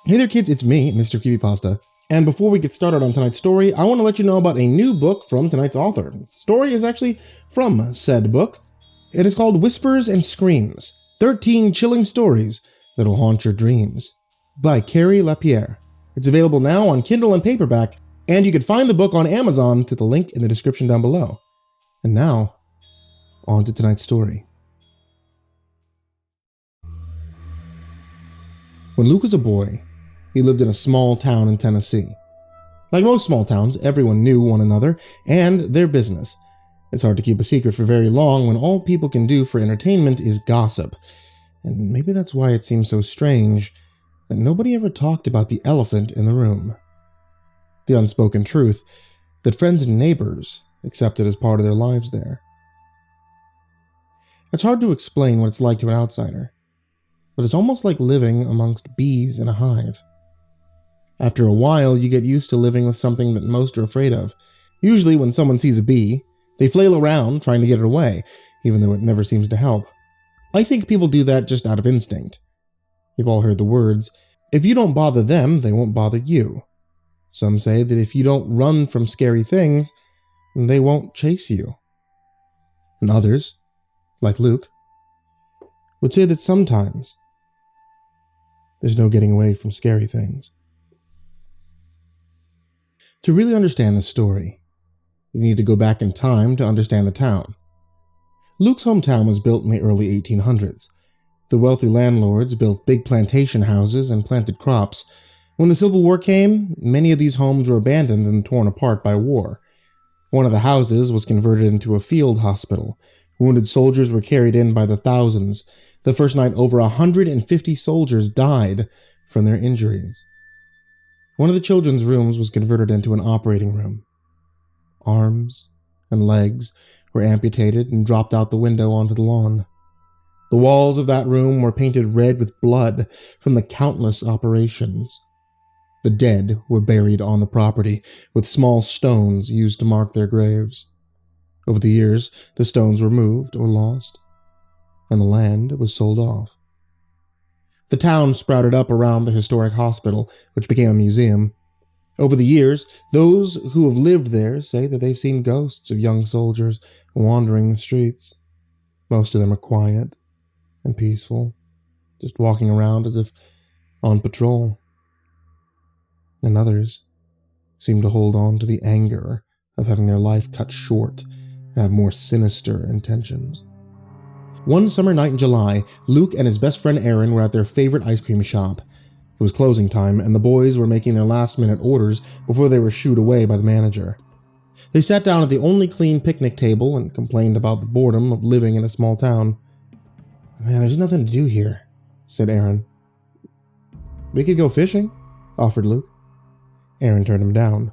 Hey there kids, it's me, MrCreepyPasta. And before we get started on tonight's story, I want to let you know about a new book from tonight's author. The story is actually from said book. It is called Whispers and Screams, 13 Chilling Stories That'll Haunt Your Dreams, by Carrie Lapierre. It's available now on Kindle and paperback, and you can find the book on Amazon through the link in the description down below. And now, on to tonight's story. When Luke was a boy, he lived in a small town in Tennessee. Like most small towns, everyone knew one another and their business. It's hard to keep a secret for very long when all people can do for entertainment is gossip. And maybe that's why it seems so strange that nobody ever talked about the elephant in the room. The unspoken truth that friends and neighbors accepted as part of their lives there. It's hard to explain what it's like to an outsider, but it's almost like living amongst bees in a hive. After a while, you get used to living with something that most are afraid of. Usually when someone sees a bee, they flail around trying to get it away, even though it never seems to help. I think people do that just out of instinct. You've all heard the words, if you don't bother them, they won't bother you. Some say that if you don't run from scary things, they won't chase you. And others, like Luke, would say that sometimes there's no getting away from scary things. To really understand the story, you need to go back in time to understand the town. Luke's hometown was built in the early 1800s. The wealthy landlords built big plantation houses and planted crops. When the Civil War came, many of these homes were abandoned and torn apart by war. One of the houses was converted into a field hospital. Wounded soldiers were carried in by the thousands. The first night, over 150 soldiers died from their injuries. One of the children's rooms was converted into an operating room. Arms and legs were amputated and dropped out the window onto the lawn. The walls of that room were painted red with blood from the countless operations. The dead were buried on the property, with small stones used to mark their graves. Over the years, the stones were moved or lost, and the land was sold off. The town sprouted up around the historic hospital, which became a museum. Over the years, those who have lived there say that they've seen ghosts of young soldiers wandering the streets. Most of them are quiet and peaceful, just walking around as if on patrol. And others seem to hold on to the anger of having their life cut short and have more sinister intentions. One summer night in July, Luke and his best friend Aaron were at their favorite ice cream shop. It was closing time, and the boys were making their last-minute orders before they were shooed away by the manager. They sat down at the only clean picnic table and complained about the boredom of living in a small town. "Man, there's nothing to do here," said Aaron. "We could go fishing," offered Luke. Aaron turned him down.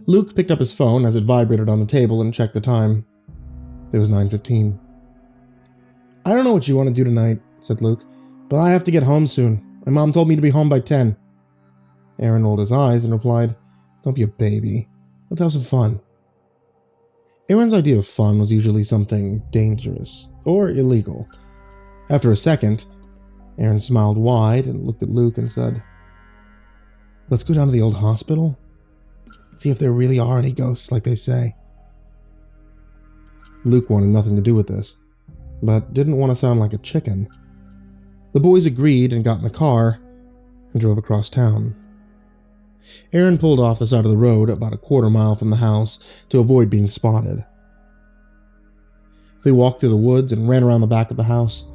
Luke picked up his phone as it vibrated on the table and checked the time. It was 9:15. "I don't know what you want to do tonight," said Luke, "but I have to get home soon. My mom told me to be home by 10. Aaron rolled his eyes and replied, "Don't be a baby. Let's have some fun." Aaron's idea of fun was usually something dangerous or illegal. After a second, Aaron smiled wide and looked at Luke and said, "Let's go down to the old hospital. See if there really are any ghosts like they say." Luke wanted nothing to do with this, but didn't want to sound like a chicken. The boys agreed and got in the car and drove across town. Aaron pulled off the side of the road about a quarter mile from the house to avoid being spotted. They walked through the woods and ran around the back of the house.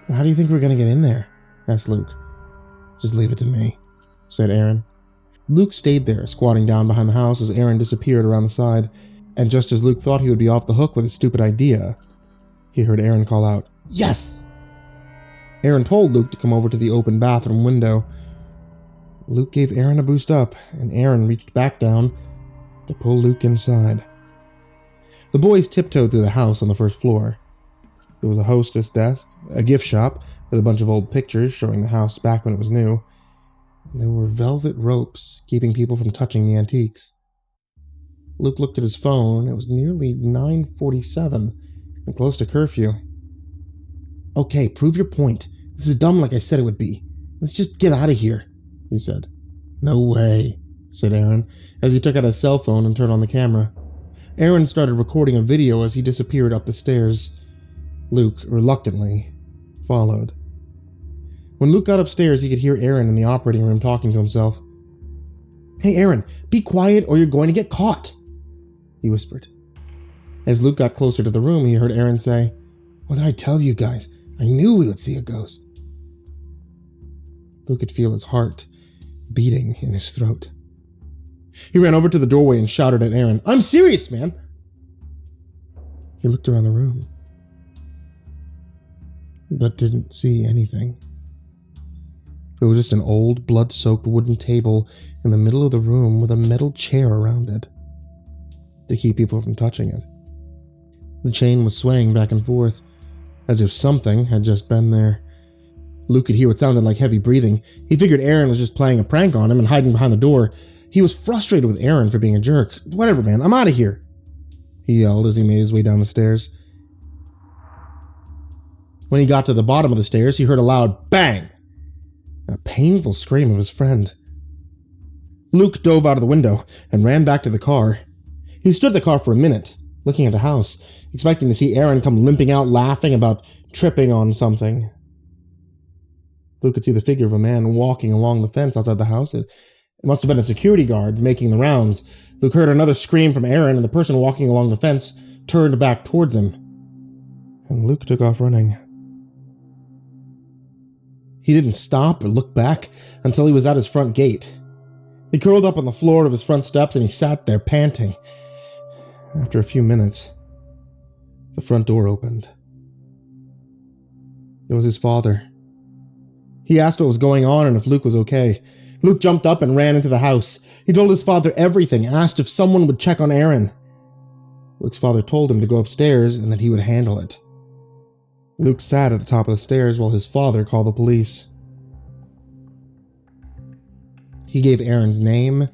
"How do you think we're going to get in there?" asked Luke. "Just leave it to me," said Aaron. Luke stayed there, squatting down behind the house as Aaron disappeared around the side, and just as Luke thought he would be off the hook with his stupid idea, he heard Aaron call out, "Yes!" Aaron told Luke to come over to the open bathroom window. Luke gave Aaron a boost up, and Aaron reached back down to pull Luke inside. The boys tiptoed through the house on the first floor. There was a hostess desk, a gift shop with a bunch of old pictures showing the house back when it was new. There were velvet ropes keeping people from touching the antiques. Luke looked at his phone. It was nearly 9:47 and close to curfew. "Okay, prove your point. This is dumb like I said it would be," Let's just get out of here, he said. No way, said Aaron, as he took out his cell phone and turned on the camera. Aaron started recording a video as he disappeared up the stairs. Luke, reluctantly, followed. When Luke got upstairs, he could hear Aaron in the operating room talking to himself. Hey, Aaron, be quiet or you're going to get caught, he whispered. As Luke got closer to the room, he heard Aaron say, What did I tell you guys? I knew we would see a ghost. Luke could feel his heart beating in his throat. He ran over to the doorway and shouted at Aaron, I'm serious, man! He looked around the room, but didn't see anything. There was just an old, blood-soaked wooden table in the middle of the room with a metal chair around it to keep people from touching it. The chain was swaying back and forth, as if something had just been there. Luke could hear what sounded like heavy breathing. He figured Aaron was just playing a prank on him and hiding behind the door. He was frustrated with Aaron for being a jerk. Whatever, man, I'm out of here, he yelled as he made his way down the stairs. When he got to the bottom of the stairs, he heard a loud bang and a painful scream of his friend. Luke dove out of the window and ran back to the car. He stood at the car for a minute, looking at the house, expecting to see Aaron come limping out laughing about tripping on something. Luke could see the figure of a man walking along the fence outside the house. It must have been a security guard making the rounds. Luke heard another scream from Aaron, and the person walking along the fence turned back towards him. And Luke took off running. He didn't stop or look back until he was at his front gate. He curled up on the floor of his front steps and he sat there panting. After a few minutes, the front door opened. It was his father. He asked what was going on and if Luke was okay. Luke jumped up and ran into the house. He told his father everything, asked if someone would check on Aaron. Luke's father told him to go upstairs and that he would handle it. Luke sat at the top of the stairs while his father called the police. He gave Aaron's name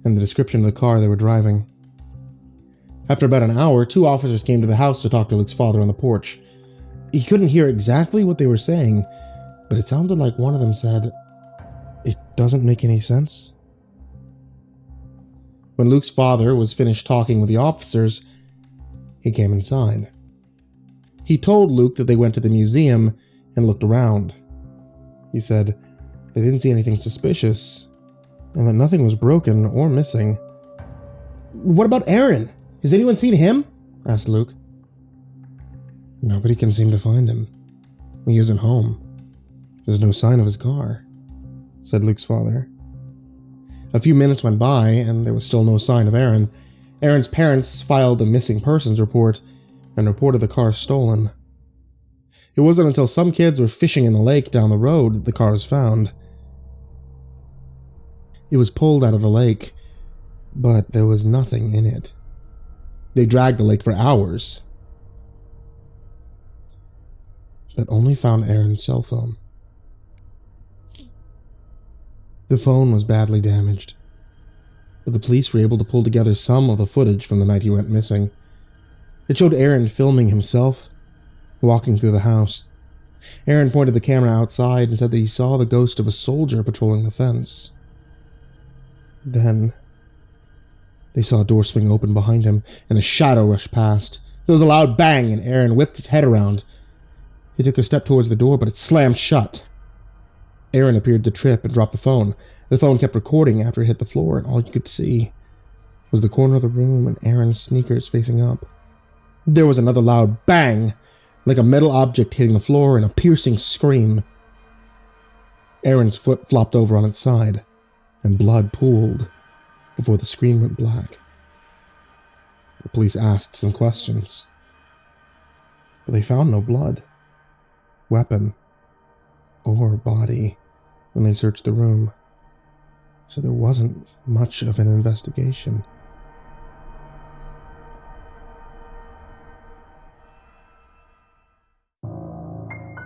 and the description of the car they were driving. After about an hour, 2 officers came to the house to talk to Luke's father on the porch. He couldn't hear exactly what they were saying, but it sounded like one of them said, "It doesn't make any sense." When Luke's father was finished talking with the officers, he came inside. He told Luke that they went to the museum and looked around. He said they didn't see anything suspicious and that nothing was broken or missing. "What about Aaron? Has anyone seen him?" asked Luke. "Nobody can seem to find him. He isn't home. There's no sign of his car," said Luke's father. A few minutes went by and there was still no sign of Aaron. Aaron's parents filed a missing persons report and reported the car stolen. It wasn't until some kids were fishing in the lake down the road that the car was found. It was pulled out of the lake, but there was nothing in it. They dragged the lake for hours, but only found Aaron's cell phone. The phone was badly damaged, but the police were able to pull together some of the footage from the night he went missing. It showed Aaron filming himself, walking through the house. Aaron pointed the camera outside and said that he saw the ghost of a soldier patrolling the fence. Then, they saw a door swing open behind him and a shadow rush past. There was a loud bang and Aaron whipped his head around. He took a step towards the door, but it slammed shut. Aaron appeared to trip and dropped the phone. The phone kept recording after it hit the floor, and all you could see was the corner of the room and Aaron's sneakers facing up. There was another loud bang, like a metal object hitting the floor, and a piercing scream. Aaron's foot flopped over on its side, and blood pooled before the screen went black. The police asked some questions, but they found no blood, weapon, or body when they searched the room, so there wasn't much of an investigation.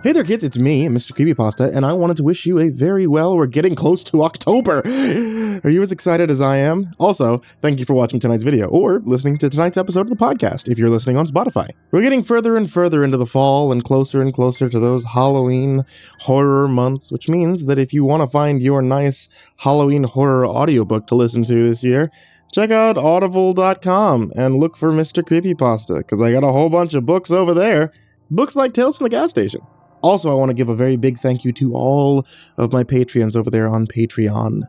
Hey there kids, it's me, MrCreepyPasta, and I wanted to wish you a very well, we're getting close to October. Are you as excited as I am? Also, thank you for watching tonight's video, or listening to tonight's episode of the podcast if you're listening on Spotify. We're getting further and further into the fall and closer to those Halloween horror months, which means that if you want to find your nice Halloween horror audiobook to listen to this year, check out audible.com and look for MrCreepyPasta, because I got a whole bunch of books over there. Books like Tales from the Gas Station. Also, I want to give a very big thank you to all of my Patreons over there on Patreon,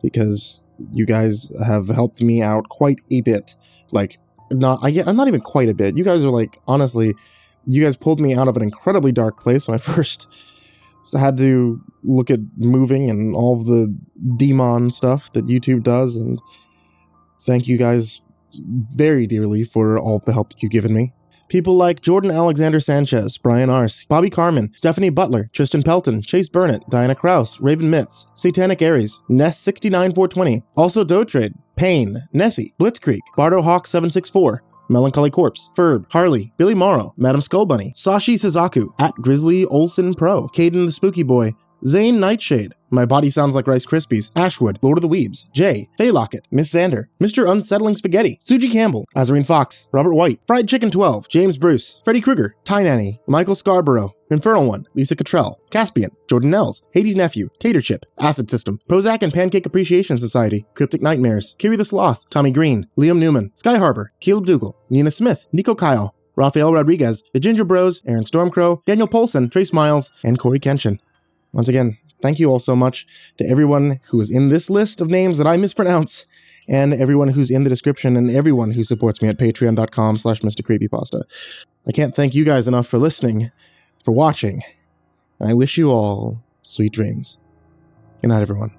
because you guys have helped me out quite a bit. I'm not even quite a bit. You guys are honestly, you guys pulled me out of an incredibly dark place when I first had to look at moving and all of the demon stuff that YouTube does, and thank you guys very dearly for all the help that you've given me. People like Jordan Alexander Sanchez, Bryon Arce, Bobby Karman, Stephanie Butler, Tristan Pelton, Chase Burnett, Diana Kraus, Raven Mitz, Satanic Aries, Ness69420, Aisodoehtraed, Pain, Nessie, Blitzscreed, BardoHawk764, Melancholy Corpse, Ferb, Harley, Billy Morrow, Madam Skullbunny, Sashi Sazaku, @Grizzly Olsen Pro, Kayden the Spooky Boy, Zane Nightshade, MyBodySoundsLikeRiceKrispys, Ashwood, Lord of the Weebs, Jay, Faye Lockett, Miss Xander, Mr. Unsettling Spaghetti, Suji Campbell, Azarine Fox, Robert White, Fried Chicken 12, James Bruce, Freddy Krueger, Ty Nanny, Michael Scarborough, Infernal One, Lisa Cottrell, Caspian, Jordan Nels, Hades Nephew, Tater Chip, Acid System, Prozac and Pancake Appreciation Society, Cryptic Nightmares, Kiri the Sloth, Tommy Green, Liam Newman, Sky Harbor, Caleb Dougal, Nina Smith, Nico Kyle, Rafael Rodriguez, The Ginger Bros, Aaron Stormcrow, Daniel Polson, Trace Miles, and Corey Kenshin. Once again, thank you all so much to everyone who is in this list of names that I mispronounce, and everyone who's in the description, and everyone who supports me at patreon.com/MrCreepyPasta. I can't thank you guys enough for listening, for watching, and I wish you all sweet dreams. Good night, everyone.